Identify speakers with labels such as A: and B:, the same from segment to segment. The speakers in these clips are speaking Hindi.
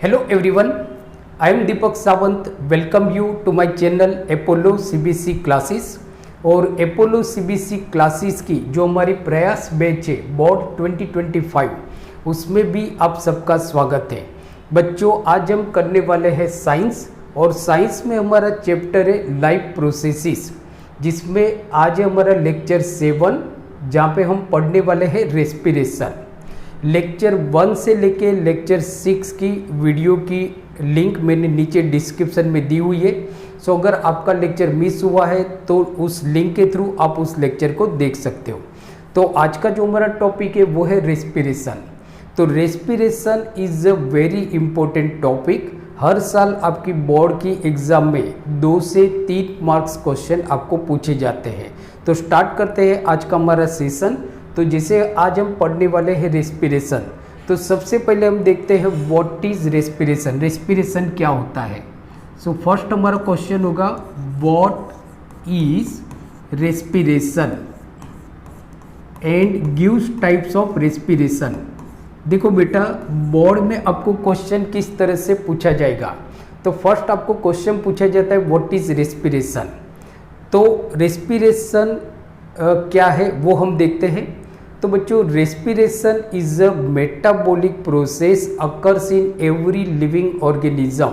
A: Hello everyone, I am Deepak Sawant. Welcome you to my channel Apollo CBC classes. और Apollo CBC क्लासेस की जो हमारी प्रयास बैच है बोर्ड 2025 उसमें भी आप सबका स्वागत है। बच्चों, आज हम करने वाले हैं साइंस, और साइंस में हमारा चैप्टर है लाइफ प्रोसेसेस, जिसमें आज है हमारा लेक्चर 7, जहाँ पे हम पढ़ने वाले हैं रेस्पिरेशन। लेक्चर 1 से लेके लेक्चर 6 की वीडियो की लिंक मैंने नीचे डिस्क्रिप्शन में दी हुई है। सो अगर आपका लेक्चर मिस हुआ है तो उस लिंक के थ्रू आप उस लेक्चर को देख सकते हो। तो आज का जो हमारा टॉपिक है वो है रेस्पिरेशन। तो respiration is a very important topic. हर साल आपकी बोर्ड की एग्ज़ाम में 2 से 3 मार्क्स क्वेश्चन आपको पूछे जाते हैं। तो स्टार्ट करते हैं आज का हमारा सेशन। तो जैसे आज हम पढ़ने वाले हैं रेस्पिरेशन, तो सबसे पहले हम देखते हैं व्हाट इज रेस्पिरेशन। रेस्पिरेशन क्या होता है? सो फर्स्ट हमारा क्वेश्चन होगा what is respiration and gives types of respiration. देखो बेटा, बोर्ड में आपको क्वेश्चन किस तरह से पूछा जाएगा। तो फर्स्ट आपको क्वेश्चन पूछा जाता है व्हाट इज रेस्पिरेशन। तो रेस्पिरेशन क्या है वो हम देखते हैं। तो बच्चों, respiration is a metabolic process occurs in every living organism.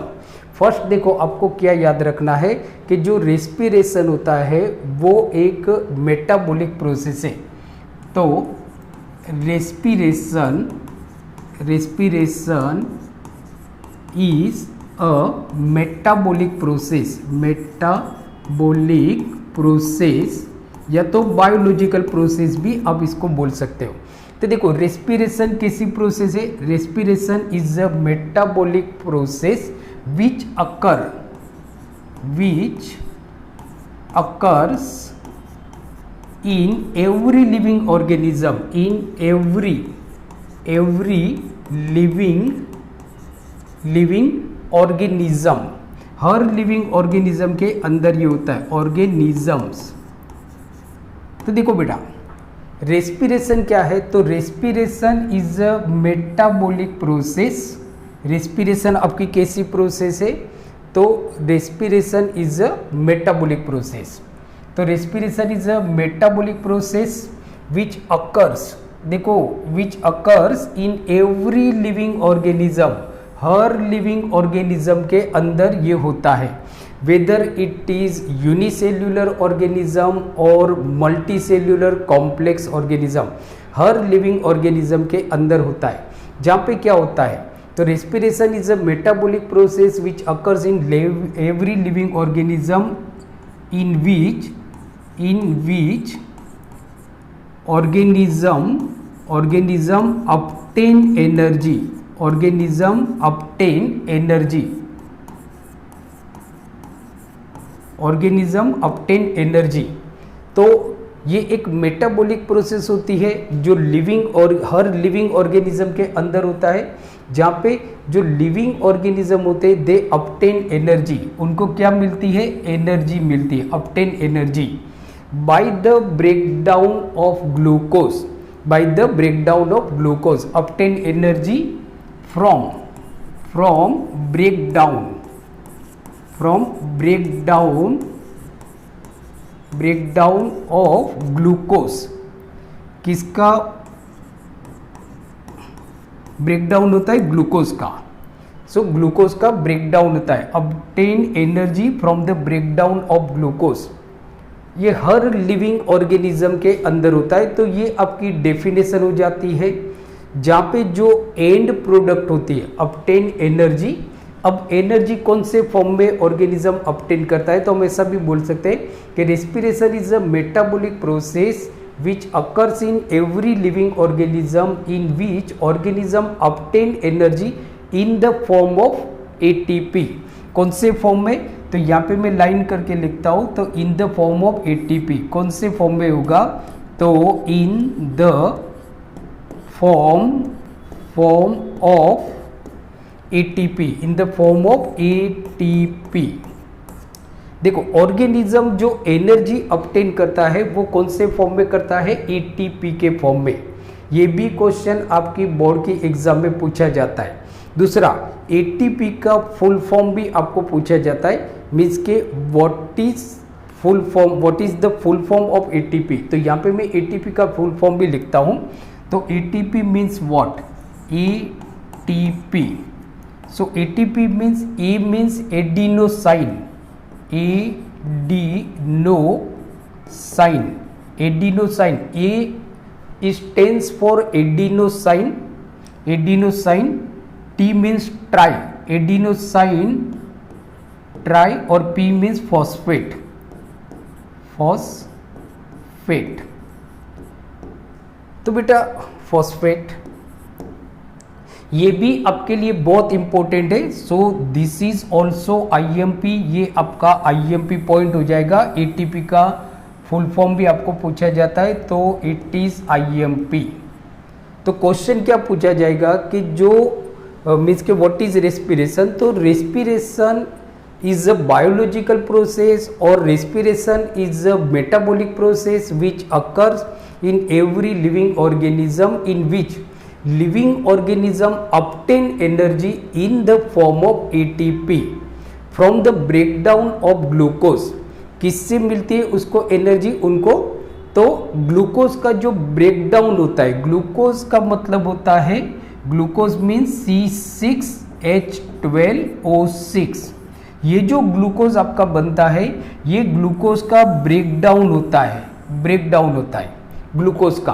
A: First देखो, आपको क्या याद रखना है कि जो रेस्पिरेशन होता है वो एक मेटाबॉलिक प्रोसेस है। तो respiration is a metabolic process या तो बायोलॉजिकल प्रोसेस भी आप इसको बोल सकते हो। तो देखो, रेस्पिरेशन कैसी प्रोसेस है? Respiration is a metabolic process which occurs in every living organism, हर लिविंग ऑर्गेनिज्म के अंदर ये होता है, ऑर्गेनिजम्स। तो देखो बेटा, रेस्पिरेशन क्या है? तो respiration is a metabolic process. Respiration आपकी कैसी प्रोसेस है? तो respiration is a metabolic process. तो respiration is a metabolic process which occurs, देखो, which occurs in every living organism, हर लिविंग ऑर्गेनिज्म के अंदर ये होता है। Whether it is unicellular organism और मल्टीसेल्युलर कॉम्प्लेक्स ऑर्गेनिज्म, हर लिविंग ऑर्गेनिज्म के अंदर होता है। जहाँ पे क्या होता है? तो respiration is a metabolic process which occurs in every living organism in which organism obtain energy. तो ये एक मेटाबॉलिक प्रोसेस होती है जो लिविंग और हर लिविंग ऑर्गेनिज्म के अंदर होता है, जहाँ पे जो लिविंग ऑर्गेनिज्म होते हैं दे ऑब्टेन एनर्जी, उनको क्या मिलती है? एनर्जी मिलती है, obtain energy by the breakdown of glucose, obtain energy from breakdown of glucose. किसका ब्रेकडाउन होता है? ग्लूकोज का। सो ग्लूकोज का ब्रेकडाउन होता है, obtain energy from the breakdown of glucose. ये हर लिविंग ऑर्गेनिज्म के अंदर होता है। तो ये आपकी डेफिनेशन हो जाती है, जहाँ पे जो एंड प्रोडक्ट होती है ऑब्टेन एनर्जी। अब एनर्जी कौन से फॉर्म में ऑर्गेनिज्म ऑब्टेन करता है? तो हम ऐसा भी बोल सकते हैं कि respiration is a metabolic process which occurs in every living organism in which organism obtain energy in the form of ATP. कौन से फॉर्म में? तो यहाँ पे मैं लाइन करके लिखता हूँ। तो इन द फॉर्म ऑफ एटीपी, कौन से फॉर्म में होगा? तो इन the form of ATP, in the form of ATP. देखो, ऑर्गेनिज्म जो एनर्जी ऑब्टेन करता है वो कौन से फॉर्म में करता है? एटीपी के फॉर्म में। ये भी क्वेश्चन आपकी बोर्ड की एग्जाम में पूछा जाता है। दूसरा एटीपी का फुल फॉर्म भी आपको पूछा जाता है, मीन्स के what is the full form of ATP. तो यहाँ पे मैं एटीपी का फुल फॉर्म भी लिखता हूँ। तो ATP means what, ATP. So ATP means A means adenosine, adenosine, A stands for adenosine, T means try, adenosine try, और पी मीन्स फॉस्फेट, तो बेटा फॉस्फेट ये भी आपके लिए बहुत इंपॉर्टेंट है। So this is also IMP, ये आपका आईएमपी पॉइंट हो जाएगा। एटीपी का फुल फॉर्म भी आपको पूछा जाता है, तो इट इज आईएमपी। तो क्वेश्चन क्या पूछा जाएगा कि जो मीन्स के व्हाट इज रेस्पिरेशन। तो respiration is a biological process or respiration is a metabolic process which occurs in every living organism, in which living organism obtain energy in the form of ATP from the breakdown of glucose। किससे मिलती है उसको एनर्जी उनको, तो ग्लूकोज का जो ब्रेकडाउन होता है, ग्लूकोज का मतलब होता है, ग्लूकोज मीन्स C6H12O6। ये जो ग्लूकोज आपका बनता है, ये ग्लूकोज का ब्रेकडाउन होता है, ग्लूकोज का।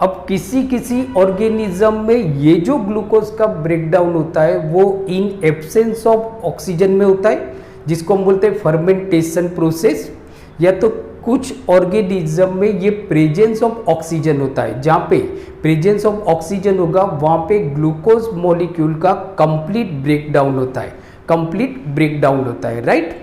A: अब किसी किसी ऑर्गेनिज्म में ये जो ग्लूकोज का ब्रेकडाउन होता है वो इन एब्सेंस ऑफ ऑक्सीजन में होता है, जिसको हम बोलते हैं फर्मेंटेशन प्रोसेस। या तो कुछ ऑर्गेनिज्म में ये प्रेजेंस ऑफ ऑक्सीजन होता है, जहाँ पे प्रेजेंस ऑफ ऑक्सीजन होगा वहाँ पे ग्लूकोज मॉलिक्यूल का कंप्लीट ब्रेकडाउन होता है, राइट।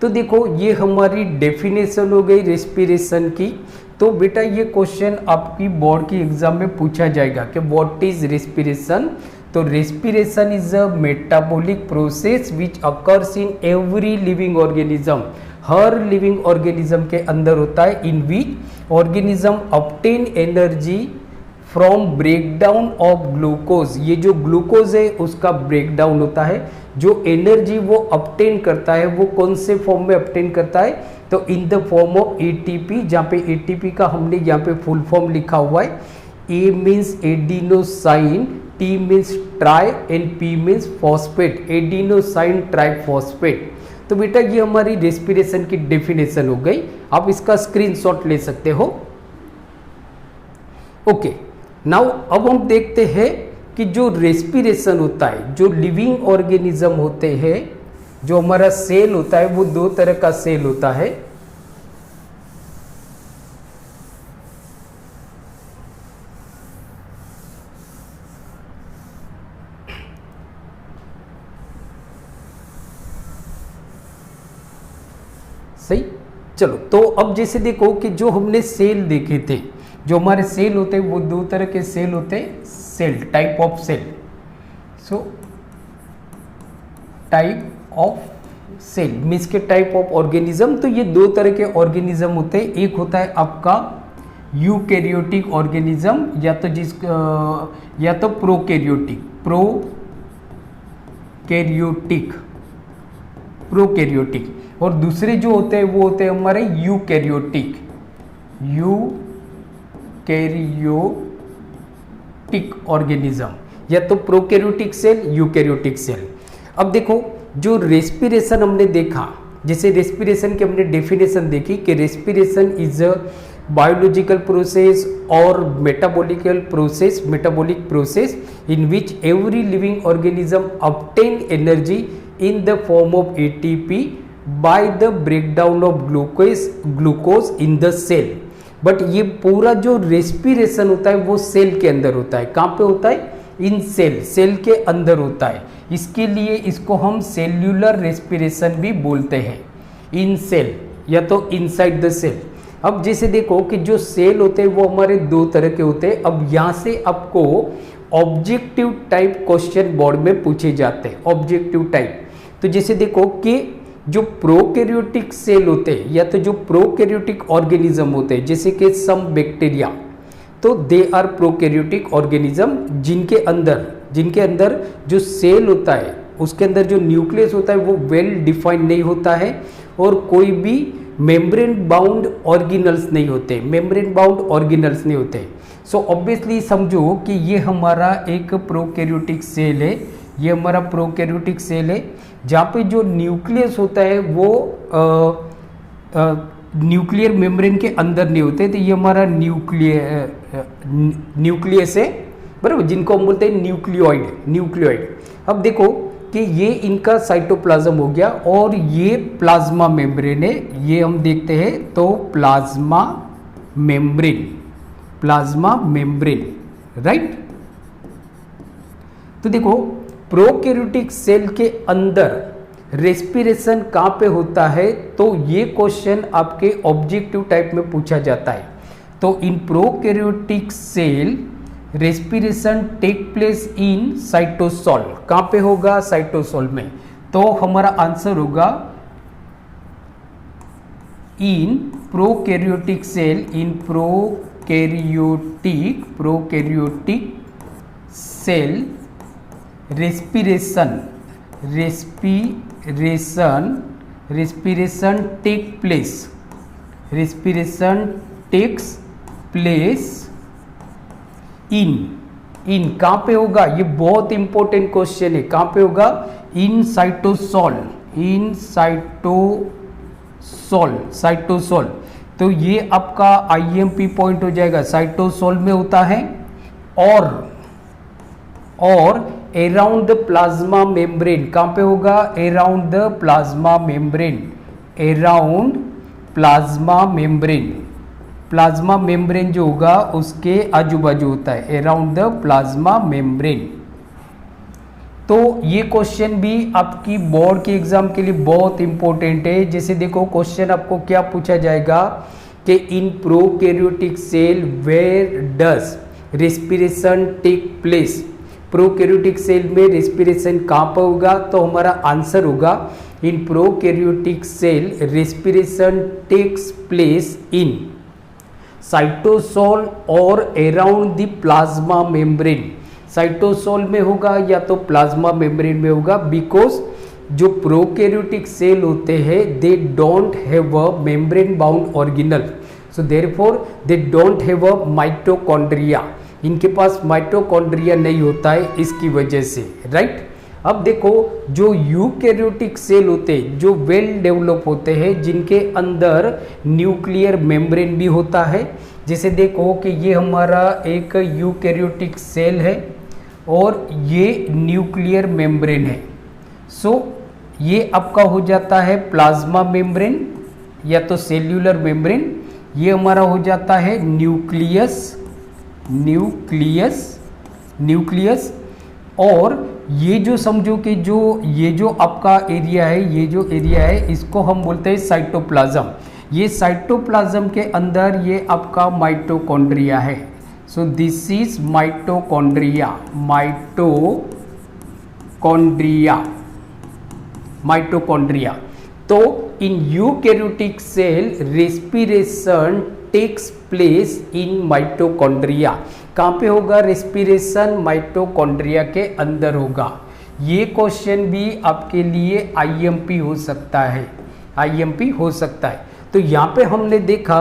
A: तो देखो ये हमारी डेफिनेशन हो गई रेस्पिरेशन की। तो बेटा ये क्वेश्चन आपकी बोर्ड की एग्जाम में पूछा जाएगा कि व्हाट इज रेस्पिरेशन। तो respiration is a metabolic process which occurs in every living organism, हर लिविंग ऑर्गेनिज्म के अंदर होता है, in which organism obtain energy from breakdown of glucose. ये जो ग्लूकोज है उसका ब्रेकडाउन होता है, जो एनर्जी वो ऑब्टेन करता है वो कौन से फॉर्म में ऑब्टेन करता है, तो इन द फॉर्म ऑफ एटीपी, जहाँ पे एटीपी का हमने यहाँ पे फुल फॉर्म लिखा हुआ है। A means adenosine, T means tri and P means phosphate, adenosine triphosphate. तो बेटा ये हमारी रेस्पिरेशन की डेफिनेशन हो गई, आप इसका स्क्रीनशॉट ले सकते हो। ओके, नाउ अब हम देखते हैं कि जो रेस्पिरेशन होता है, जो लिविंग ऑर्गेनिज्म होते हैं, जो हमारा सेल होता है वो दो तरह का सेल होता है। सही, चलो तो अब जैसे देखो कि जो हमने सेल देखे थे, जो हमारे सेल होते हैं वो दो तरह के सेल होते हैं, cell type of cell. So type of cell means के टाइप ऑफ ऑर्गेनिज्म। तो ये दो तरह के ऑर्गेनिज्म होते हैं, एक होता है आपका यूकैरियोटिक ऑर्गेनिज्म, या तो प्रोकैरियोटिक, और दूसरे जो होते हैं वो होते हैं हमारे यूकैरियोटिक ऑर्गेनिज्म, या तो प्रोकैरियोटिक सेल, यूकैरियोटिक सेल। अब देखो जो रेस्पिरेशन हमने देखा, जैसे रेस्पिरेशन की हमने डेफिनेशन देखी कि respiration is a biological process और metabolic process in which every living organism obtain energy in the form of ATP by the breakdown of glucose in the cell. But ये पूरा जो रेस्पिरेशन होता है वो सेल के अंदर होता है। कहाँ पे होता है? इन सेल के अंदर होता है। इसके लिए इसको हम सेल्यूलर रेस्पिरेशन भी बोलते हैं, इन सेल या तो इनसाइड द सेल। अब जैसे देखो कि जो सेल होते हैं वो हमारे दो तरह के होते हैं। अब यहाँ से आपको ऑब्जेक्टिव टाइप क्वेश्चन बोर्ड में पूछे जाते हैं, ऑब्जेक्टिव टाइप। तो जैसे देखो कि जो प्रोकैरियोटिक सेल होते हैं या तो जो प्रोकैरियोटिक ऑर्गेनिज्म होते हैं, जैसे कि सम बैक्टीरिया, तो दे आर प्रोकैरियोटिक ऑर्गेनिज्म जिनके अंदर जिनके अंदर जो सेल होता है उसके अंदर जो न्यूक्लियस होता है वो वेल डिफाइंड नहीं होता है और कोई भी मेम्ब्रेन बाउंड ऑर्गेनल्स नहीं होते, मेम्ब्रेन बाउंड ऑर्गेनल्स नहीं होते। सो ऑब्वियसली समझो कि ये हमारा एक प्रोकैरियोटिक सेल है, ये हमारा प्रोकैरियोटिक सेल है जहाँ पे जो न्यूक्लियस होता है वो न्यूक्लियर मेम्ब्रेन के अंदर नहीं होते। तो ये हमारा न्यूक्लियस है, बराबर, जिनको हम बोलते हैं न्यूक्लियोइड। अब देखो कि ये इनका साइटोप्लाज्म हो गया और ये प्लाज्मा मेम्ब्रेन है, ये हम देखते हैं तो प्लाज्मा मेम्ब्रेन, राइट। तो देखो प्रोकैरियोटिक सेल के अंदर रेस्पिरेशन कहाँ पे होता है, तो ये क्वेश्चन आपके ऑब्जेक्टिव टाइप में पूछा जाता है। तो in prokaryotic cell respiration take place in cytosol, कहाँ पे होगा, साइटोसोल में। तो हमारा आंसर होगा in prokaryotic cell, in prokaryotic cell respiration takes place in कहाँ पे होगा, ये बहुत इंपॉर्टेंट क्वेश्चन है, कहाँ पे होगा, इन साइटोसोल। तो ये आपका आईएमपी पॉइंट हो जाएगा, साइटोसोल में होता है और अराउंड द प्लाज्मा मेम्ब्रेन, कहाँ पे होगा, अराउंड द प्लाज्मा मेम्ब्रेन जो होगा उसके आजू बाजू होता है, अराउंड द प्लाज्मा मेम्ब्रेन। तो ये क्वेश्चन भी आपकी बोर्ड के एग्जाम के लिए बहुत इंपॉर्टेंट है। जैसे देखो क्वेश्चन आपको क्या पूछा जाएगा कि in prokaryotic cell where does respiration take place, prokaryotic cell में रेस्पिरेशन कहाँ पर होगा, तो हमारा आंसर होगा in prokaryotic cell respiration takes place in cytosol और around the plasma membrane. Cytosol में होगा या तो प्लाज्मा मेम्ब्रेन में होगा, बिकॉज जो प्रोकैरियोटिक सेल होते हैं they don't have a membrane bound organelle, so therefore they don't have a mitochondria, इनके पास माइटोकॉन्ड्रिया नहीं होता है इसकी वजह से, राइट। अब देखो जो यूकैरियोटिक सेल होते हैं जो वेल डेवलप होते हैं, जिनके अंदर न्यूक्लियर मेम्ब्रेन भी होता है, जैसे देखो कि ये हमारा एक यूकैरियोटिक सेल है और ये न्यूक्लियर मेम्ब्रेन है। सो ये आपका हो जाता है प्लाज्मा मेम्ब्रेन या तो सेल्यूलर मेम्ब्रेन, ये हमारा हो जाता है न्यूक्लियस और ये जो समझो कि ये जो आपका एरिया है, ये जो एरिया है इसको हम बोलते हैं साइटोप्लाज्म। ये साइटोप्लाज्म के अंदर ये आपका माइटोकॉन्ड्रिया है। So this is mitochondria. तो in eukaryotic cell respiration takes place in mitochondria, कहाँ पे होगा, रेस्पिरेशन माइटोकॉन्ड्रिया के अंदर होगा। ये क्वेश्चन भी आपके लिए आईएमपी हो सकता है, तो यहाँ पे हमने देखा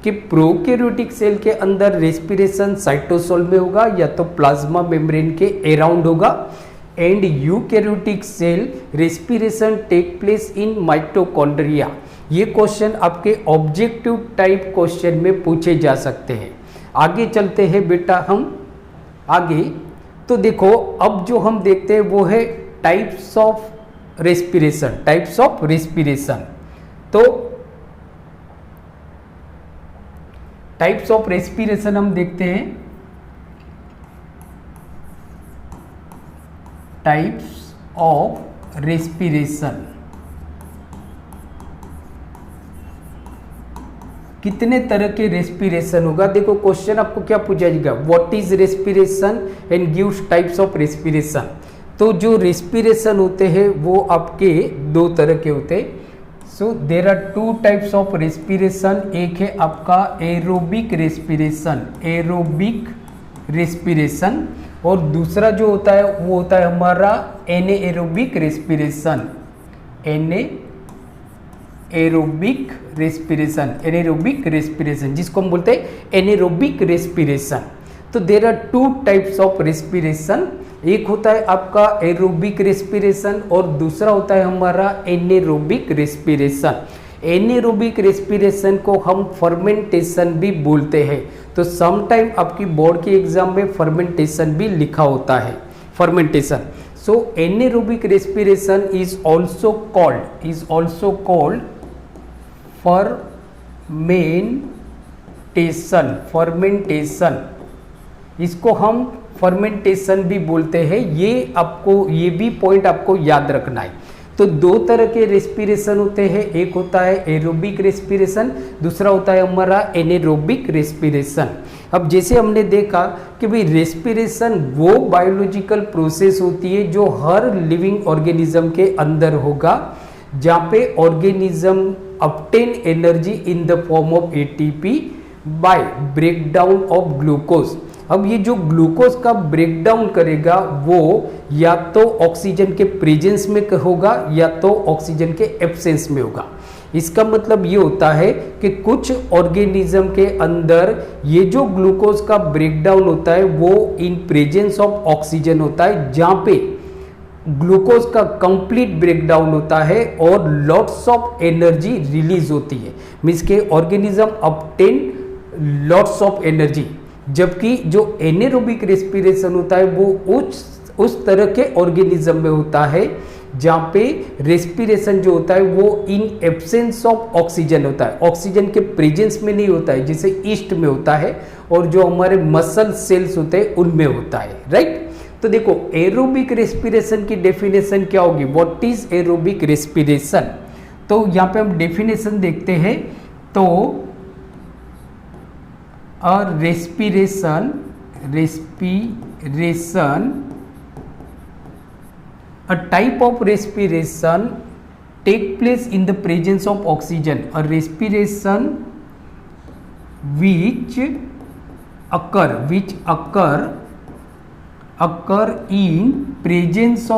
A: कि प्रोकैरियोटिक सेल के अंदर रेस्पिरेशन साइटोसोल में होगा या तो प्लाज्मा मेम्ब्रेन के अराउंड होगा, and eukaryotic cell respiration take place in mitochondria. ये क्वेश्चन आपके ऑब्जेक्टिव टाइप क्वेश्चन में पूछे जा सकते हैं। आगे चलते हैं बेटा हम आगे। तो देखो अब जो हम देखते हैं वो है टाइप्स ऑफ रेस्पिरेशन। तो टाइप्स ऑफ रेस्पिरेशन हम देखते हैं, टाइप्स ऑफ रेस्पिरेशन। कितने तरह के रेस्पिरेशन होगा, देखो क्वेश्चन आपको क्या पूछा जाएगा, what is respiration and gives types of respiration. तो जो रेस्पिरेशन होते हैं वो आपके दो तरह के होते हैं। So there are two types of respiration, एक है आपका एरोबिक रेस्पिरेशन और दूसरा जो होता है वो होता है हमारा एनेरोबिक रेस्पिरेशन। एनेरोबिक रेस्पिरेशन जिसको हम बोलते हैं एनेरोबिक रेस्पिरेशन। तो there are two types of respiration, एक होता है आपका एरोबिक रेस्पिरेशन और दूसरा होता है हमारा एनेरोबिक रेस्पिरेशन। एनेरोबिक रेस्पिरेशन को हम फर्मेंटेशन भी बोलते हैं। तो सम टाइम आपकी बोर्ड के एग्जाम में फर्मेंटेशन भी लिखा होता है, fermentation. So anaerobic respiration is also called fermentation. इसको हम फर्मेंटेशन भी बोलते हैं। ये भी पॉइंट आपको याद रखना है। तो दो तरह के रेस्पिरेशन होते हैं, एक होता है एरोबिक रेस्पिरेशन, दूसरा होता है हमारा एनेरोबिक रेस्पिरेशन। अब जैसे हमने देखा कि भाई रेस्पिरेशन वो बायोलॉजिकल प्रोसेस होती है जो हर लिविंग ऑर्गेनिज्म के अंदर होगा, जहाँ पे organism obtain energy in the form of ATP by breakdown of glucose। अब ये जो ग्लूकोज का ब्रेकडाउन करेगा वो या तो ऑक्सीजन के प्रेजेंस में होगा या तो ऑक्सीजन के एब्सेंस में होगा। इसका मतलब ये होता है कि कुछ ऑर्गेनिज्म के अंदर ये जो ग्लूकोज का ब्रेकडाउन होता है वो इन प्रेजेंस ऑफ ऑक्सीजन होता है, जहाँ पे ग्लूकोज का कंप्लीट ब्रेकडाउन होता है और लॉट्स ऑफ एनर्जी रिलीज होती है। मीन्स के organism obtain lots of energy. जबकि जो एनेरोबिक रेस्पिरेशन होता है वो उस तरह के ऑर्गेनिज्म में होता है जहाँ पे रेस्पिरेशन जो होता है वो इन एब्सेंस ऑफ ऑक्सीजन होता है, ऑक्सीजन के प्रेजेंस में नहीं होता है, जैसे ईस्ट में होता है और जो हमारे मसल सेल्स होते हैं उनमें होता है, राइट। तो देखो एरोबिक रेस्पिरेशन की डेफिनेशन क्या होगी, व्हाट इज एरोबिक रेस्पिरेशन। तो यहाँ पे हम डेफिनेशन देखते हैं। तो respiration, a type of respiration take place in the presence of oxygen, a respiration which occur in presence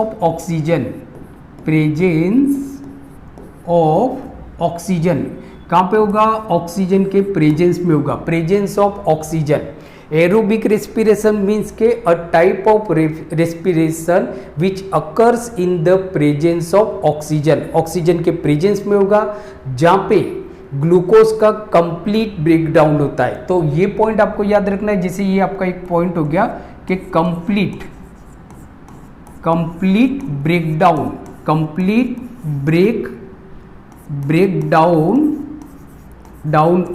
A: of oxygen। कहाँ पे होगा, ऑक्सीजन के प्रेजेंस में होगा, presence of oxygen. Aerobic respiration means के a type of respiration which occurs in the presence of oxygen, oxygen के प्रेजेंस में होगा जहाँ पे ग्लूकोज का कंप्लीट ब्रेकडाउन होता है। तो ये पॉइंट आपको याद रखना है। जैसे ये आपका एक पॉइंट हो गया कि कंप्लीट ब्रेकडाउन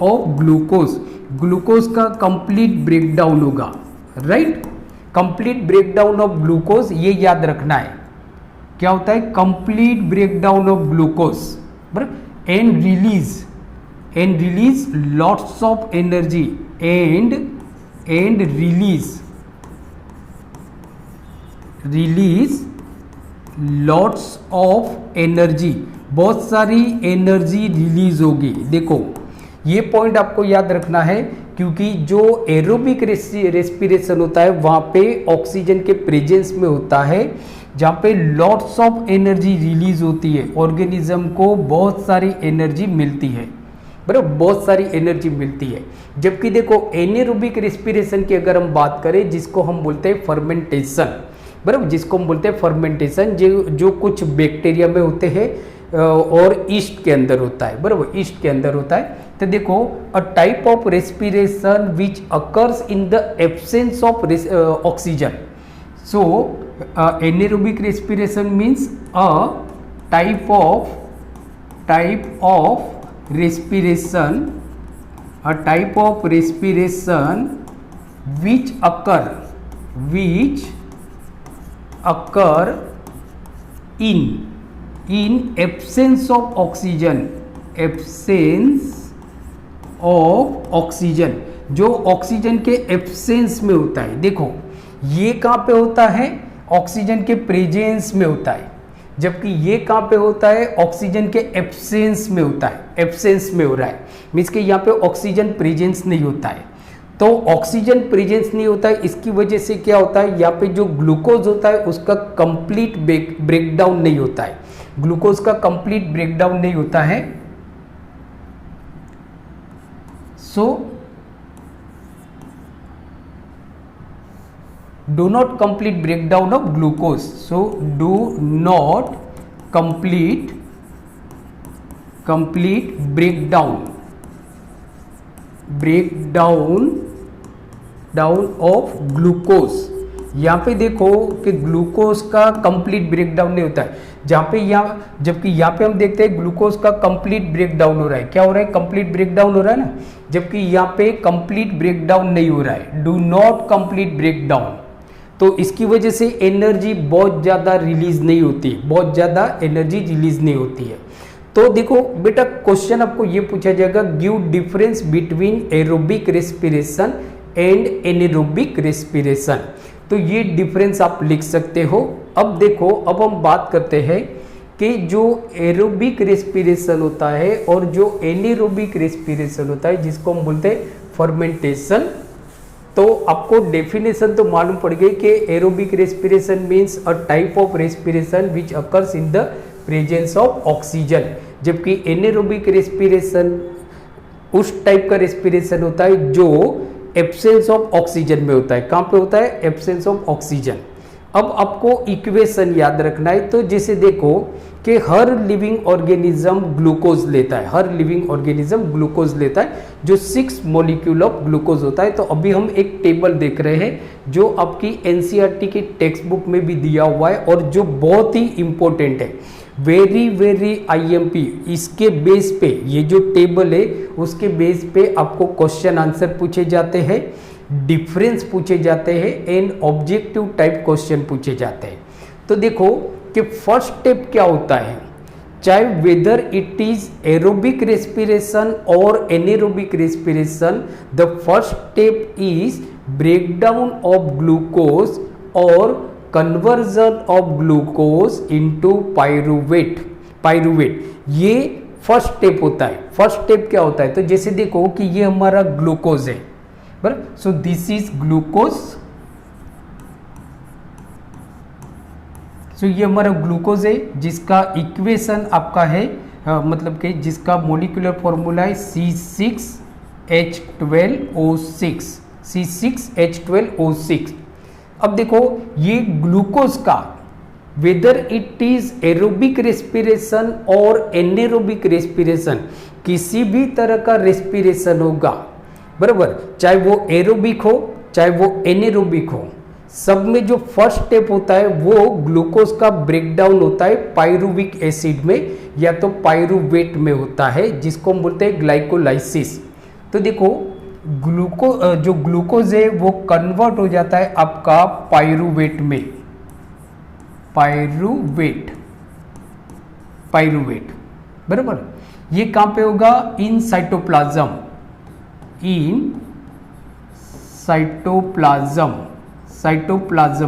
A: ऑफ ग्लूकोज का कंप्लीट ब्रेकडाउन होगा, right. Complete breakdown of glucose, ये याद रखना है क्या होता है, कंप्लीट ब्रेकडाउन ऑफ ग्लूकोज, बराबर। And release lots of energy and release lots of energy, बहुत सारी एनर्जी रिलीज होगी। देखो ये पॉइंट आपको याद रखना है क्योंकि जो एरोबिक रेस्पिरेशन होता है वहाँ पे ऑक्सीजन के प्रेजेंस में होता है, जहाँ पे लॉट्स ऑफ एनर्जी रिलीज होती है, ऑर्गेनिज्म को बहुत सारी एनर्जी मिलती है, बराबर, बहुत सारी एनर्जी मिलती है। जबकि देखो एनेरोबिक रेस्पिरेशन की अगर हम बात करें जिसको हम बोलते हैं फर्मेंटेशन, बराबर, जिसको हम बोलते हैं फर्मेंटेशन, जो कुछ बैक्टीरिया में होते हैं और ईस्ट के अंदर होता है, बराबर, ईस्ट के अंदर होता है। तो देखो अ type of respiration which occurs in the absence of oxygen. So anaerobic respiration means a type of respiration which occur in absence of oxygen, जो ऑक्सीजन के एब्सेंस में होता है। देखो ये कहाँ पे होता है, ऑक्सीजन के प्रेजेंस में होता है, जबकि ये कहाँ पे होता है, ऑक्सीजन के एब्सेंस में होता है, एब्सेंस में हो रहा है, मीन्स कि यहाँ पे ऑक्सीजन प्रेजेंस नहीं होता है। तो ऑक्सीजन प्रेजेंस नहीं होता है, इसकी वजह से क्या होता है, यहाँ पे जो ग्लूकोज होता है उसका कंप्लीट ब्रेकडाउन नहीं होता है, ग्लूकोज का कंप्लीट ब्रेकडाउन नहीं होता है। सो do not complete breakdown of glucose, so do not complete breakdown of glucose। यहाँ पे देखो कि ग्लूकोज का कंप्लीट ब्रेकडाउन नहीं होता है, जहाँ पे जबकि यहाँ पे हम देखते हैं ग्लूकोज का कंप्लीट ब्रेकडाउन हो रहा है। क्या हो रहा है, कंप्लीट ब्रेकडाउन हो रहा है ना, जबकि यहाँ पे कंप्लीट ब्रेकडाउन नहीं हो रहा है, डू नॉट कंप्लीट ब्रेकडाउन। तो इसकी वजह से एनर्जी बहुत ज़्यादा रिलीज नहीं होती, बहुत ज़्यादा एनर्जी रिलीज नहीं होती है। तो देखो बेटा क्वेश्चन आपको ये पूछा जाएगा, give difference between aerobic respiration and anaerobic respiration. तो ये डिफरेंस आप लिख सकते हो। अब देखो, अब हम बात करते हैं कि जो एरोबिक रेस्पिरेशन होता है और जो एनेरोबिक रेस्पिरेशन होता है, जिसको हम बोलते हैं फर्मेंटेशन। तो आपको डेफिनेशन तो मालूम पड़ गई कि aerobic respiration means a type of respiration which occurs in the presence of oxygen, जबकि एनेरोबिक रेस्पिरेशन उस टाइप का रेस्पिरेशन होता है जो एब्सेंस ऑफ ऑक्सीजन में होता है। कहाँ पे होता है, एब्सेंस ऑफ ऑक्सीजन। अब आपको इक्वेशन याद रखना है। तो जैसे देखो कि हर लिविंग ऑर्गेनिज्म ग्लूकोज लेता है, हर लिविंग ऑर्गेनिज्म ग्लूकोज लेता है, जो 6 मॉलिक्यूल ऑफ ग्लूकोज होता है। तो अभी हम एक टेबल देख रहे हैं जो आपकी एनसीईआरटी की टेक्स्ट बुक में भी दिया हुआ है और जो बहुत ही इंपॉर्टेंट है, वेरी आईएमपी। इसके बेस पे, ये जो टेबल है उसके बेस पे आपको क्वेश्चन आंसर पूछे जाते हैं, डिफरेंस पूछे जाते हैं एंड ऑब्जेक्टिव टाइप क्वेश्चन पूछे जाते हैं। तो देखो कि फर्स्ट स्टेप क्या होता है, चाहे whether it is aerobic respiration और anaerobic respiration, the first step is breakdown of glucose और conversion of glucose into pyruvate. ये फर्स्ट स्टेप होता है। फर्स्ट स्टेप क्या होता है, तो जैसे देखो कि ये हमारा ग्लूकोज है, बराबर। So this is glucose. So ये हमारा ग्लूकोज है जिसका इक्वेशन आपका है मतलब कि जिसका मोलिकुलर फॉर्मूला है C6H12O6। अब देखो ये ग्लूकोज का weather it is aerobic respiration और एनेरोबिक रेस्पिरेशन, किसी भी तरह का रेस्पिरेशन होगा, बराबर, चाहे वो एरोबिक हो चाहे वो एनेरोबिक हो, सब में जो फर्स्ट स्टेप होता है वो ग्लूकोज का ब्रेकडाउन होता है पाइरुविक एसिड में या तो पाइरुवेट में होता है, जिसको हम बोलते हैं ग्लाइकोलाइसिस। तो देखो जो ग्लूकोज है वो कन्वर्ट हो जाता है आपका पाइरुवेट में, पाइरुवेट, बराबर। ये कहां पे होगा, इन साइटोप्लाज्म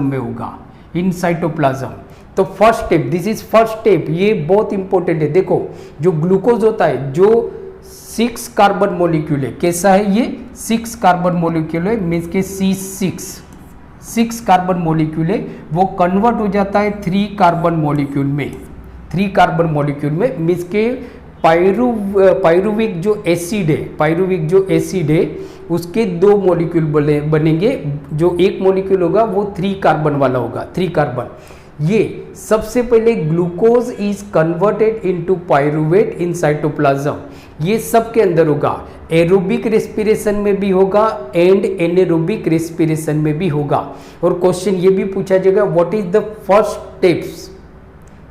A: में होगा, इन साइटोप्लाज्म। तो first step, this is first step, ये बहुत इंपॉर्टेंट है। देखो जो ग्लूकोज होता है जो 6 कार्बन मॉलिक्यूल है, कैसा है ये 6 कार्बन मॉलिक्यूल है, मीन्स के C6 कार्बन मॉलिक्यूल है, वो कन्वर्ट हो जाता है 3 कार्बन मॉलिक्यूल में, मीन्स के पाइरुविक जो एसिड है उसके 2 मॉलिक्यूल बनेंगे, जो एक मॉलिक्यूल होगा वो 3 कार्बन वाला होगा, 3 कार्बन। ये सबसे पहले glucose is converted into pyruvate in cytoplasm, ये सब के अंदर होगा, एरोबिक रेस्पिरेशन में भी होगा एंड एनेरोबिक रेस्पिरेशन में भी होगा। और क्वेश्चन ये भी पूछा जाएगा, what is the first steps,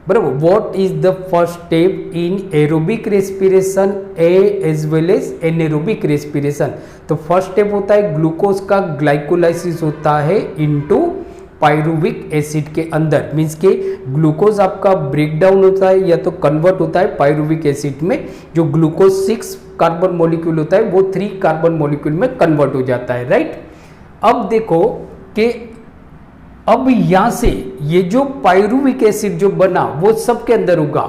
A: बराबर, what is the first step in aerobic respiration as well as anaerobic respiration. तो फर्स्ट स्टेप होता है ग्लूकोज का ग्लाइकोलाइसिस होता है इनटू पाइरुविक एसिड के अंदर, मीन्स के ग्लूकोज आपका ब्रेकडाउन होता है या तो कन्वर्ट होता है पाइरुविक एसिड में, जो ग्लूकोज 6 कार्बन मॉलिक्यूल होता है वो 3 कार्बन मॉलिक्यूल में कन्वर्ट हो जाता है, राइट। अब देखो कि अब यहां से ये जो पाइरुविक एसिड जो बना वो सब के अंदर होगा,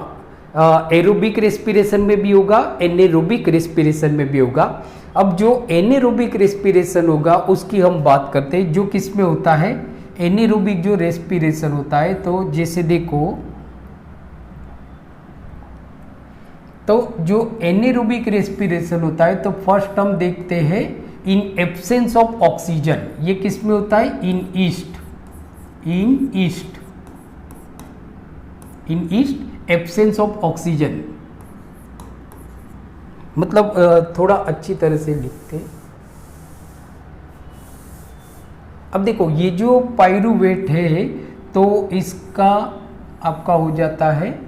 A: एरोबिक रेस्पिरेशन में भी होगा, एनेरोबिक रेस्पिरेशन में भी होगा। अब जो एनेरोबिक रेस्पिरेशन होगा उसकी हम बात करते हैं, जो किस में होता है, एनेरोबिक जो रेस्पिरेशन होता है। तो जैसे देखो, तो जो एनेरोबिक रेस्पिरेशन होता है तो फर्स्ट हम देखते हैं इन एब्सेंस ऑफ ऑक्सीजन। ये किस में होता है, इन ईस्ट एब्सेंस ऑफ ऑक्सीजन। मतलब थोड़ा अच्छी तरह से लिखते। अब देखो ये जो पाइरूवेट है तो इसका आपका हो जाता है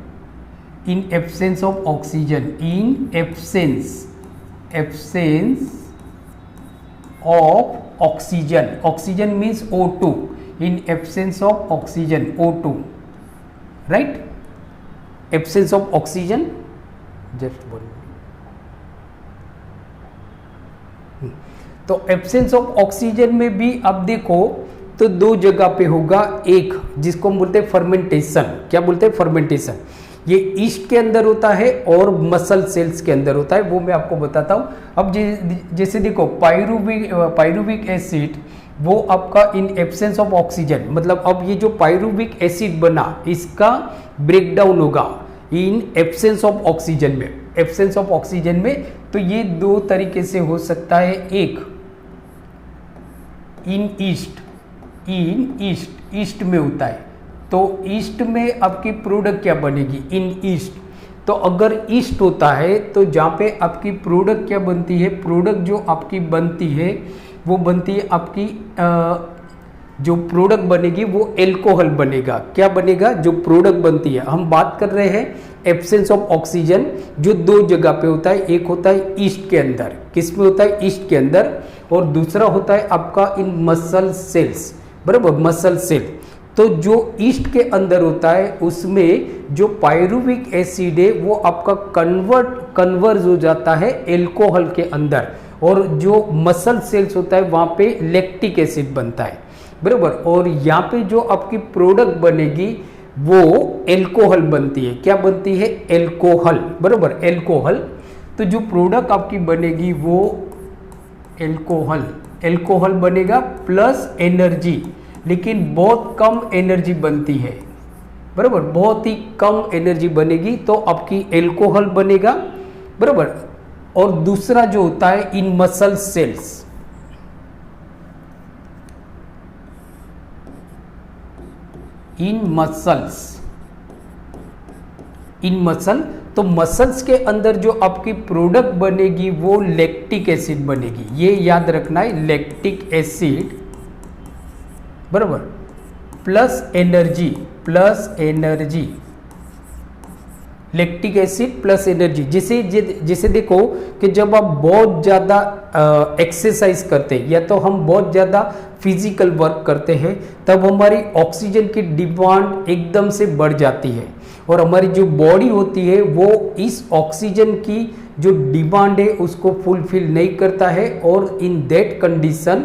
A: in absence of oxygen, in absence of oxygen. Oxygen means O2, in absence of oxygen O2, right, absence of oxygen. Just one, तो एब्सेंस ऑफ ऑक्सीजन में भी अब देखो तो दो जगह पे होगा, एक जिसको हम बोलते हैं फर्मेंटेशन। क्या बोलते हैं, फर्मेंटेशन। ये ईस्ट के अंदर होता है और मसल सेल्स के अंदर होता है, वो मैं आपको बताता हूँ। अब जैसे देखो पाइरूविक एसिड वो आपका इन एब्सेंस ऑफ ऑक्सीजन, मतलब अब ये जो पाइरूविक एसिड बना इसका ब्रेकडाउन होगा इन एब्सेंस ऑफ ऑक्सीजन में, एब्सेंस ऑफ ऑक्सीजन में। तो ये दो तरीके से हो सकता है, एक इन ईस्ट में होता है। तो ईस्ट में आपकी प्रोडक्ट क्या बनेगी, इन ईस्ट। तो अगर ईस्ट होता है तो जहाँ पे आपकी प्रोडक्ट क्या बनती है, प्रोडक्ट जो आपकी बनती है वो बनती है आपकी जो प्रोडक्ट बनेगी वो एल्कोहल बनेगा। क्या बनेगा, जो प्रोडक्ट बनती है। हम बात कर रहे हैं एब्सेंस ऑफ ऑक्सीजन जो दो जगह पे होता है, एक होता है ईस्ट के अंदर, किस में होता है, ईस्ट के अंदर, और दूसरा होता है आपका इन मसल सेल्स, बराबर, मसल सेल। तो जो ईस्ट के अंदर होता है उसमें जो पाइरूविक एसिड है वो आपका कन्वर्ज हो जाता है एल्कोहल के अंदर, और जो मसल सेल्स होता है वहाँ पे लैक्टिक एसिड बनता है, बराबर। और यहाँ पे जो आपकी प्रोडक्ट बनेगी वो एल्कोहल बनती है। क्या बनती है, एल्कोहल, बराबर, एल्कोहल। तो जो प्रोडक्ट आपकी बनेगी वो एल्कोहल बनेगा प्लस एनर्जी, लेकिन बहुत कम एनर्जी बनती है, बराबर, बहुत ही कम एनर्जी बनेगी तो आपकी एल्कोहल बनेगा, बराबर। और दूसरा जो होता है इन मसल सेल्स, इन मसल, तो मसल्स के अंदर जो आपकी प्रोडक्ट बनेगी वो लैक्टिक एसिड बनेगी। ये याद रखना है, लैक्टिक एसिड, बराबर, plus energy, lactic acid plus energy. जैसे देखो कि जब आप बहुत ज़्यादा एक्सरसाइज करते हैं या तो हम बहुत ज़्यादा फिजिकल वर्क करते हैं तब हमारी ऑक्सीजन की डिमांड एकदम से बढ़ जाती है, और हमारी जो बॉडी होती है वो इस ऑक्सीजन की जो डिमांड है उसको फुलफिल नहीं करता है, और in that condition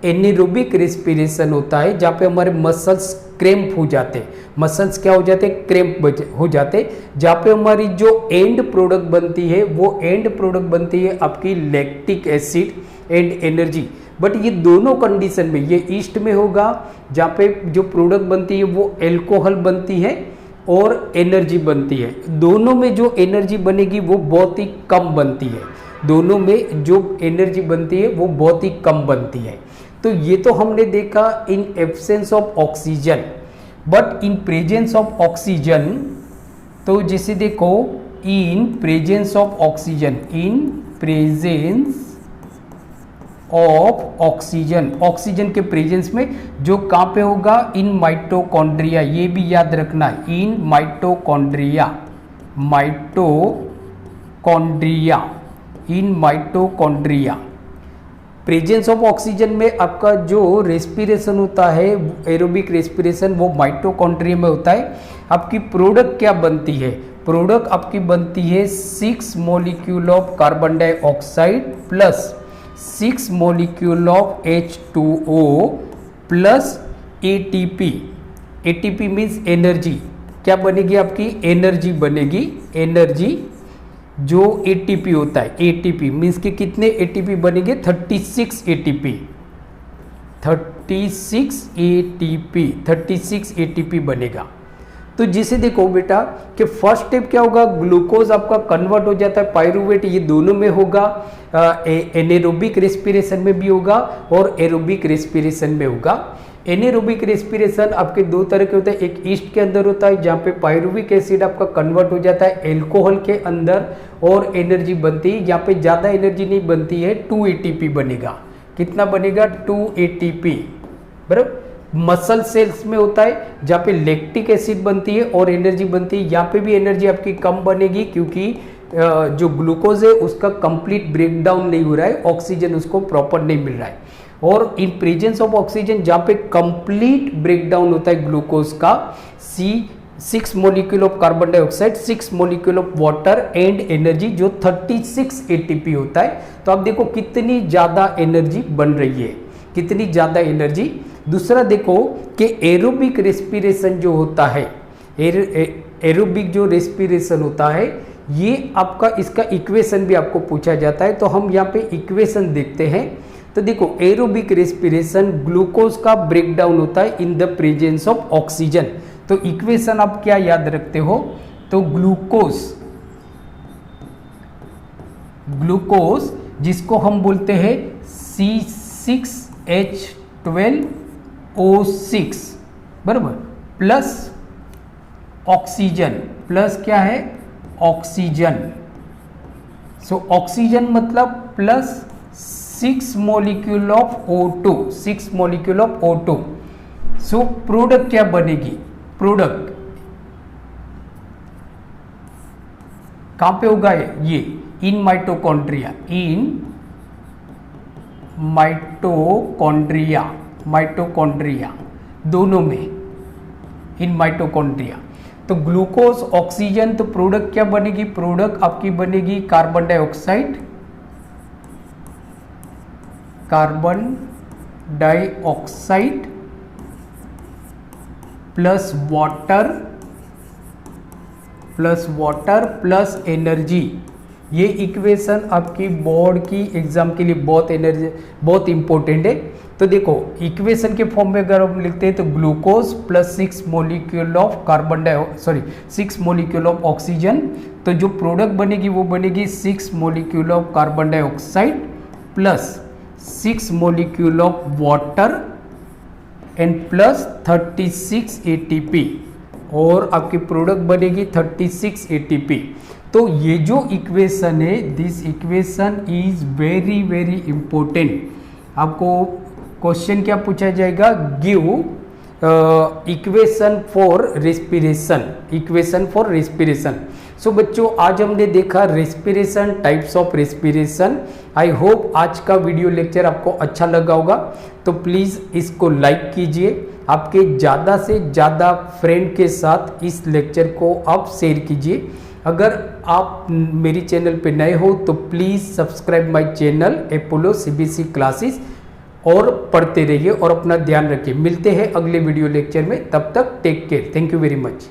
A: anaerobic respiration होता है जहाँ पे हमारे मसल्स क्रैम्प हो जाते हैं। मसल्स क्या हो जाते हैं, क्रैम्प हो जाते हैं, जहाँ पे हमारी जो एंड प्रोडक्ट बनती है वो एंड प्रोडक्ट बनती है आपकी lactic acid and energy. But ये दोनों कंडीशन में, ये ईस्ट में होगा जहाँ पे जो प्रोडक्ट बनती है वो एल्कोहल बनती है और एनर्जी बनती है। दोनों में जो एनर्जी बनेगी वो बहुत ही कम बनती है, दोनों में जो एनर्जी बनती है वो बहुत ही कम बनती है। तो ये तो हमने देखा in absence of oxygen, but in presence of oxygen, तो जैसे देखो in presence of oxygen, in presence of oxygen, oxygen के प्रेजेंस में जो कहाँ पे होगा, इन माइटोकॉन्ड्रिया। ये भी याद रखना है, in mitochondria. Presence of oxygen में आपका जो रेस्पिरेशन होता है एरोबिक रेस्पिरेशन वो माइटोकॉन्ड्रिया में होता है। आपकी प्रोडक्ट क्या बनती है, प्रोडक्ट आपकी बनती है 6 molecule of carbon dioxide plus 6 molecule of H2O plus ATP। ATP means energy. क्या बनेगी आपकी, एनर्जी बनेगी, एनर्जी। जो एटीपी होता है, एटीपी मीन्स कि कितने एटीपी बनेंगे, 36 एटीपी, 36 एटीपी बनेगा। तो जिसे देखो बेटा कि फर्स्ट स्टेप क्या होगा, ग्लूकोज आपका कन्वर्ट हो जाता है पायरूवेट, ये दोनों में होगा, एनेरोबिक रेस्पिरेशन में भी होगा और एरोबिक रेस्पिरेशन में होगा। एनेरोबिक रेस्पिरेशन आपके दो तरह के होते हैं, एक ईस्ट के अंदर होता है जहाँ पे पायरुविक एसिड आपका कन्वर्ट हो जाता है एल्कोहल के अंदर और एनर्जी बनती है, यहाँ पे ज़्यादा एनर्जी नहीं बनती है, 2 एटीपी बनेगा। कितना बनेगा, 2 एटीपी, बराबर। मसल सेल्स में होता है जहाँ पे लैक्टिक एसिड बनती है और एनर्जी बनती है, यहाँ पे भी एनर्जी आपकी कम बनेगी क्योंकि जो ग्लूकोज है उसका कंप्लीट ब्रेकडाउन नहीं हो रहा है, ऑक्सीजन उसको प्रॉपर नहीं मिल रहा है। और इन प्रेजेंस ऑफ ऑक्सीजन जहाँ पे कंप्लीट ब्रेकडाउन होता है ग्लूकोज का, 6 molecule of carbon dioxide, 6 molecule of water and energy जो 36 एटीपी होता है। तो आप देखो कितनी ज़्यादा एनर्जी बन रही है, कितनी ज़्यादा एनर्जी। दूसरा देखो कि एरोबिक रेस्पिरेशन जो होता है, एरोबिक जो रेस्पिरेशन होता है, ये आपका इसका इक्वेशन भी आपको पूछा जाता है, तो हम यहाँ पे इक्वेशन देखते हैं। तो देखो एरोबिक रेस्पिरेशन ग्लूकोज का ब्रेकडाउन होता है इन द प्रेजेंस ऑफ ऑक्सीजन। तो इक्वेशन आप क्या याद रखते हो, तो ग्लूकोज जिसको हम बोलते हैं C6H12O6 बराबर, प्लस ऑक्सीजन, प्लस क्या है ऑक्सीजन, सो ऑक्सीजन मतलब plus 6 molecule of O2, 6 molecule of O2। So product क्या बनेगी, प्रोडक्ट कहां पे होगा ये, इन माइटोकॉन्ड्रिया, माइटोकॉन्ड्रिया दोनों में, इन माइटोकॉन्ड्रिया। तो ग्लूकोज ऑक्सीजन, तो प्रोडक्ट क्या बनेगी, प्रोडक्ट आपकी बनेगी carbon dioxide plus water plus energy. ये इक्वेशन आपकी बोर्ड की एग्जाम के लिए बहुत इंपॉर्टेंट है। तो देखो इक्वेशन के फॉर्म में अगर हम लिखते हैं तो glucose plus 6 molecule of 6 molecule of oxygen, तो जो प्रोडक्ट बनेगी वो बनेगी 6 molecule of carbon dioxide plus 6 molecule of water and plus 36 ATP, और आपकी प्रोडक्ट बनेगी 36 एटीपी। तो ये जो इक्वेशन है, this equation is very very important. आपको क्वेश्चन क्या पूछा जाएगा, गिव इक्वेशन फॉर रेस्पिरेशन। सो बच्चों आज हमने देखा respiration, types of respiration. I hope आज का वीडियो लेक्चर आपको अच्छा लगा होगा, तो प्लीज़ इसको लाइक कीजिए, आपके ज़्यादा से ज़्यादा फ्रेंड के साथ इस लेक्चर को आप शेयर कीजिए। अगर आप मेरी चैनल पे नए हो तो please subscribe my channel Apollo CBSE classes और पढ़ते रहिए और अपना ध्यान रखिए। मिलते हैं अगले वीडियो लेक्चर में, तब तक take care, thank you very much.